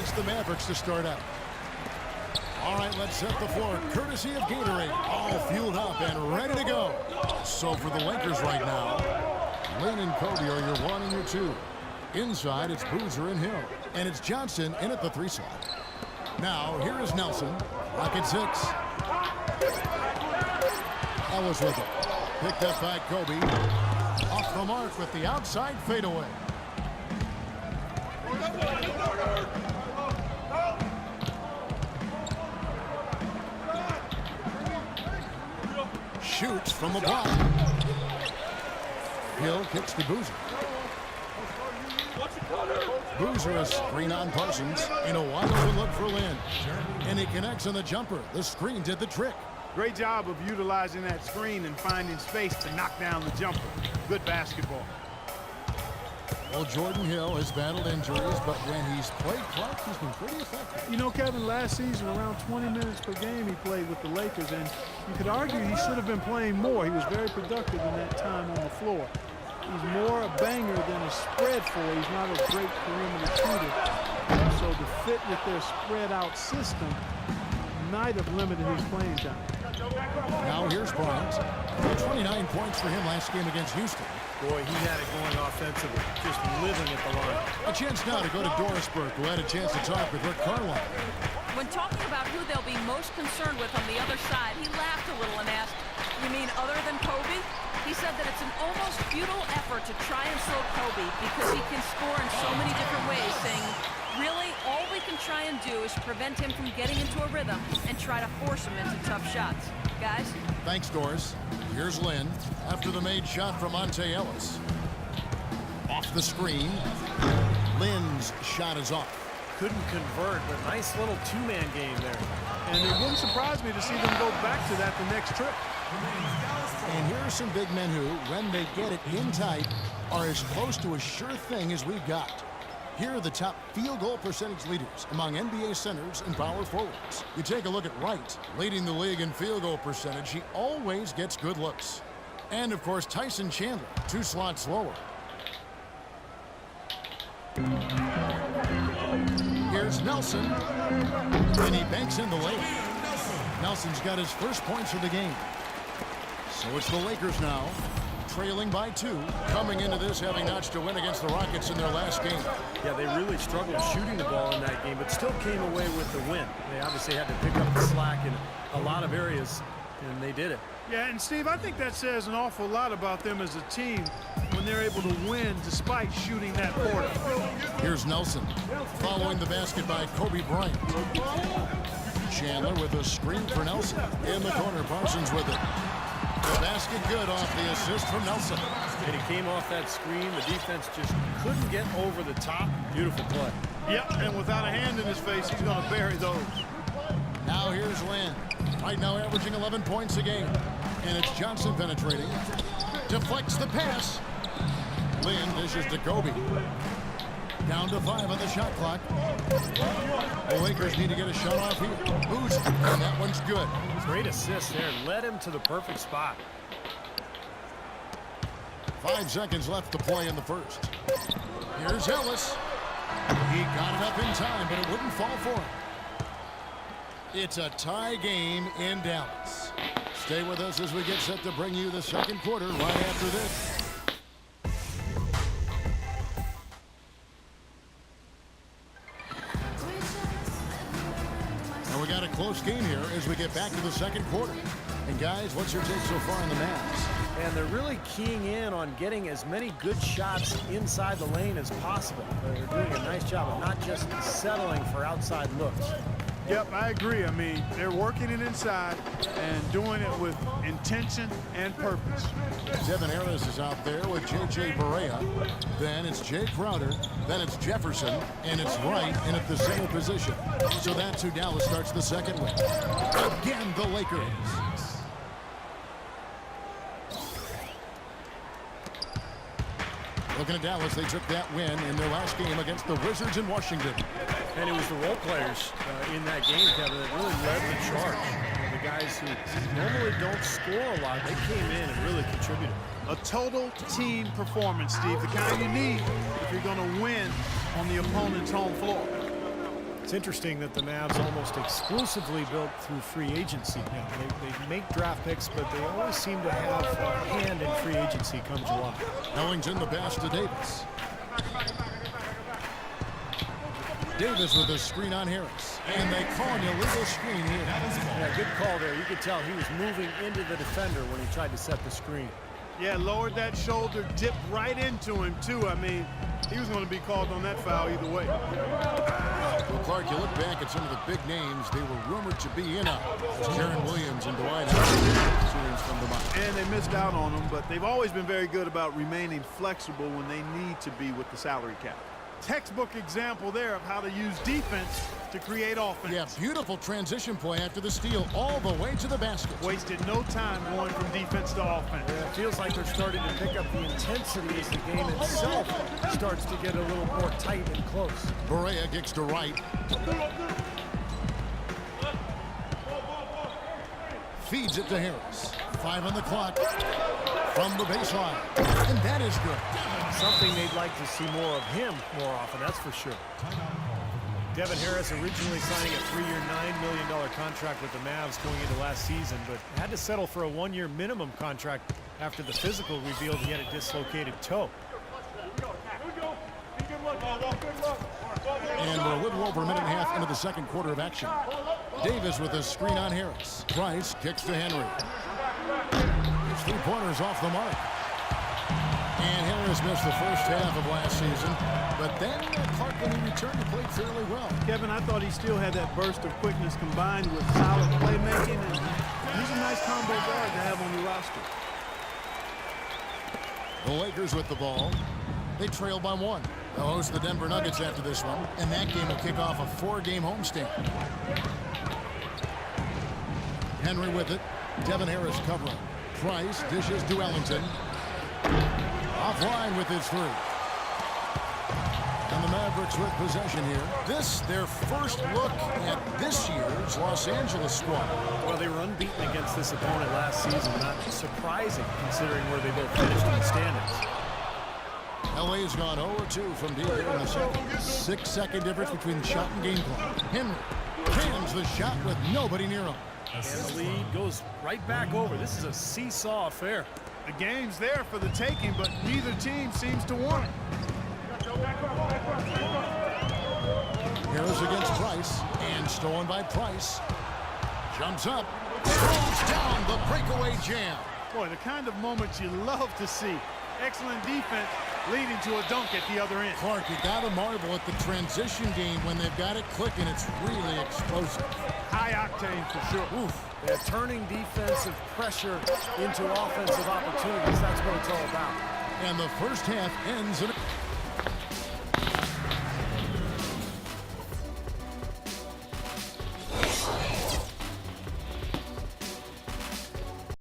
against the Mavericks to start out. All right, let's set the floor. Courtesy of Gatorade. All fueled up and ready to go. So for the Lakers right now, Lane and Kobe are your 1 and your 2. Inside, it's Boozer and Hill. And it's Johnson in at the 3 slot. Now, here is Nelson. Rocket 6. Ellis with it. Picked up by Kobe. Off the mark with the outside fadeaway. Shoots from the block. Hill kicks to Boozer. Boozer a screen on Parsons. In a wide open look for Lynn. And he connects on the jumper. The screen did the trick. Great job of utilizing that screen and finding space to knock down the jumper. Good basketball. Well, Jordan Hill has battled injuries, but when he's played Clark, he's been pretty effective. You know, Kevin, last season around 20 minutes per game he played with the Lakers, and you could argue he should have been playing more. He was very productive in that time on the floor. He's more a banger than a spread for. He's not a great perimeter shooter. So the fit with their spread out system might have limited his playing time. Now here's Bryant. 29 points for him last game against Houston. Boy, he had it going offensively, just living at the line. A chance now to go to Dorisburg, who had a chance to talk with Rick Carlisle. When talking about who they'll be most concerned with on the other side, he laughed a little and asked, "You mean other than Kobe?" He said that it's an almost futile effort to try and slow Kobe because he can score in so many different ways, saying, really, all we can try and do is prevent him from getting into a rhythm and try to force him into tough shots. Guys? Thanks, Doris. Here's Lynn after the made shot from Monte Ellis. Off the screen. Lynn's shot is off. Couldn't convert, but nice little two-man game there. And it wouldn't surprise me to see them go back to that the next trip. And here are some big men who, when they get it in tight, are as close to a sure thing as we've got. Here are the top field goal percentage leaders among NBA centers and power forwards. You take a look at Wright, leading the league in field goal percentage. He always gets good looks. And, of course, Tyson Chandler, 2 slots lower. Here's Nelson. And he banks in the layup. Nelson's got his first points of the game. So it's the Lakers now, trailing by 2, coming into this having notched a win against the Rockets in their last game. Yeah, they really struggled shooting the ball in that game, but still came away with the win. They obviously had to pick up the slack in a lot of areas, and they did it. Yeah, and Steve, I think that says an awful lot about them as a team when they're able to win despite shooting that quarter. Here's Nelson, following the basket by Kobe Bryant. Chandler with a screen for Nelson. In the corner, Parsons with it. The basket good off the assist from Nelson. And he came off that screen. The defense just couldn't get over the top. Beautiful play. Yep, and without a hand in his face, he's going to bury those. Now here's Lynn. Right now averaging 11 points a game. And it's Johnson penetrating. Deflects the pass. Lynn dishes to Kobe. Down to 5 on the shot clock. The Lakers need to get a shot off here. Boozer, and that one's good. Great assist there. Led him to the perfect spot. 5 seconds left to play in the first. Here's Ellis. He got it up in time, but it wouldn't fall for him. It's a tie game in Dallas. Stay with us as we get set to bring you the second quarter right after this. We got a close game here as we get back to the second quarter. And guys, what's your take so far on the Mavs? And they're really keying in on getting as many good shots inside the lane as possible. They're doing a nice job of not just settling for outside looks. Yep, I agree. I mean, they're working it inside and doing it with intention and purpose. Devin Harris is out there with J.J. Barea. Then it's Jay Crowder. Then it's Jefferson. And it's Wright in at the center position. So that's who Dallas starts the second with. Again, the Lakers. Looking at Dallas, they took that win in their last game against the Wizards in Washington. And it was the role players in that game, Kevin, that really led the charge. The guys who normally don't score a lot, they came in and really contributed. A total team performance, Steve, the kind you need if you're going to win on the opponent's home floor. It's interesting that the Mavs almost exclusively built through free agency. They make draft picks, but they always seem to have a hand in free agency come July. Ellington the pass to Davis. Davis with a screen on Harris. And they call an illegal screen here. Yeah, good call there. You could tell he was moving into the defender when he tried to set the screen. Yeah, lowered that shoulder, dipped right into him, too. I mean, he was going to be called on that foul either way. Well, Clark, you look back at some of the big names they were rumored to be in on. Jaron Williams and Dwight Howard, students from the Mavs. And they missed out on them, but they've always been very good about remaining flexible when they need to be with the salary cap. Textbook example there of how to use defense to create offense. Yeah, beautiful transition play after the steal all the way to the basket. Wasted no time going from defense to offense. Yeah, it feels like they're starting to pick up the intensity as the game itself starts to get a little more tight and close. Berea kicks to right. Feeds it to Harris. 5 on the clock. From the baseline. And that is good. Something they'd like to see more of him more often, that's for sure. Devin Harris originally signing a 3-year, $9 million contract with the Mavs going into last season, but had to settle for a 1-year minimum contract after the physical revealed he had a dislocated toe. And we're a little over a minute and a half into the second quarter of action. Davis with a screen on Harris. Price kicks to Henry. His 3-pointers off the mark. And Harris missed the first half of last season, but then Clark, when he returned, he played fairly well. Kevin, I thought he still had that burst of quickness combined with solid playmaking, and he's a nice combo guard to have on the roster. The Lakers with the ball. They trail by 1. They'll host the Denver Nuggets after this one, and that game will kick off a 4-game homestand. Henry with it. Devin Harris covering. Price dishes to Ellington. Offline with his 3. And the Mavericks with possession here. This, their first look at this year's Los Angeles squad. Well, they were unbeaten against this opponent last season. Not surprising considering where they both finished in the standings. LA's gone 0-2 from deep here in the second. 6-second difference between the shot and game clock. Henry jams the shot with nobody near him. And the lead goes right back over. This is a seesaw affair. The game's there for the taking, but neither team seems to want it. Harris against Price, and stolen by Price. Jumps up, throws down the breakaway jam. Boy, the kind of moments you love to see. Excellent defense leading to a dunk at the other end. Clark, you got to marvel at the transition game when they've got it clicking. It's really explosive. High octane for sure. Oof. They're turning defensive pressure into offensive opportunities. That's what it's all about. And the first half ends in